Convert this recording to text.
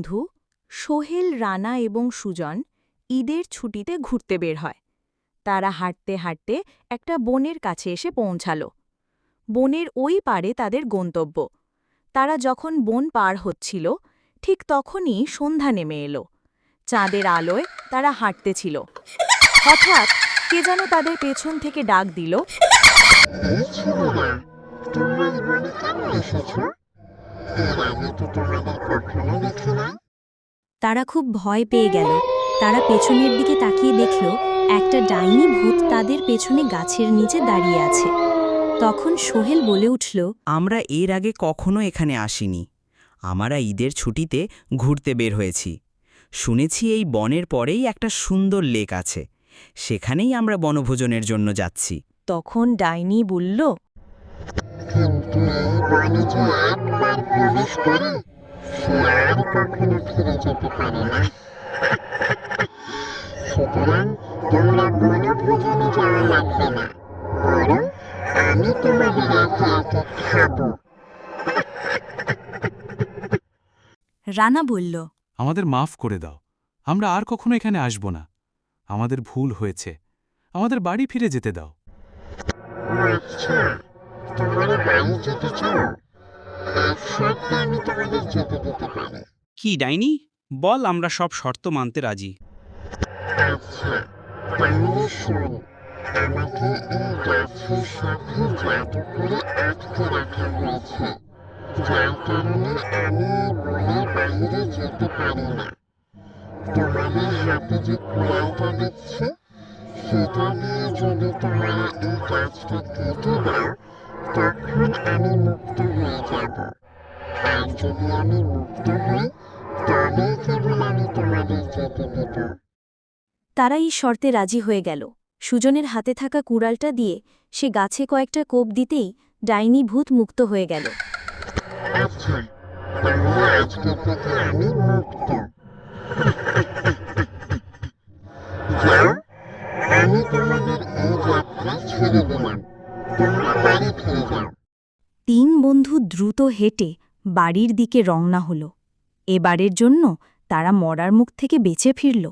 বন্ধু সোহেল, রানা এবং সুজন ঈদের ছুটিতে ঘুরতে বের হয়। তারা হাঁটতে হাঁটতে একটা বনের কাছে এসে পৌঁছাল। বনের ওই পারে তাদের গন্তব্য। তারা যখন বন পার হচ্ছিল, ঠিক তখনই সন্ধ্যা নেমে এলো। চাঁদের আলোয় তারা হাঁটতেছিল। হঠাৎ কে যেন তাদের পেছন থেকে ডাক দিল। এই ছেলেরা, তোমরা এই বনে কেন এসেছ? এর আগে তো তোমাদের কখনো দেখি নাই। তারা খুব ভয় পেয়ে গেল। তারা পেছনের দিকে তাকিয়ে দেখল একটা ডাইনি ভূত তাদের পেছনে গাছের নিচে দাঁড়িয়ে আছে। তখন সোহেল বলে উঠল, আমরা এর আগে কখনো এখানে আসিনি। আমরা ঈদের ছুটিতে ঘুরতে বের হয়েছি। শুনেছি এই বনের পরেই একটা সুন্দর লেক আছে, সেখানেই আমরা বনভোজনের জন্য যাচ্ছি। তখন ডাইনি বলল, কিন্তু এই বনে যে একবার প্রবেশ করে সে আর কখনো ফিরে যেতে পারে না। সুতরাং তোমরা বনভোজনে যাওয়া লাগবে না, বরং আমি তোমাদের একে একে খাবো। রানা বলল, আমাদের মাফ করে দাও, আমরা আর কখনো এখানে আসব না। আমাদের ভুল হয়েছে, আমাদের বাড়ি ফিরে যেতে দাও। আচ্ছা, তোমরা বাড়ি যেতে চাও? এক শর্তে আমি তোমাদের যেতে দিতে পারি। কি ডাইনি, বল, আমরা সব শর্ত মানতে রাজি। আচ্ছা, তাহলে শোন, আমাকে এই গাছের সাথে জাদু করে আটকে রাখা হয়েছে, যার কারণে আমি এই বনের বাইরে যেতে পারি না। তোমাদের হাতে যে কুড়ালটা দেখছি, সেটা দিয়ে যদি তোমরা এই গাছটা কেটে দাও, তখন আমি মুক্ত হয়ে যাব। আর যদি আমি মুক্ত হই, তবেই কেবল আমি তোমাদের যেতে দেব। তারা এই শর্তে রাজি হয়ে গেল। সুজনের হাতে থাকা কুড়ালটা দিয়ে সে গাছে কয়েকটা কোপ দিতেই ডাইনি ভূত মুক্ত হয়ে গেল। আচ্ছা, তাহলে আজকে থেকে আমি মুক্ত। যাও, আমি তোমাদের এই যাত্রা ছেড়ে দিলাম। তোমরা বাড়ি ফিরে যাও। 3 বন্ধু দ্রুত হেঁটে বাড়ির দিকে রওনা হল। এবারের জন্য তারা মরার মুখ থেকে বেঁচে ফিরল।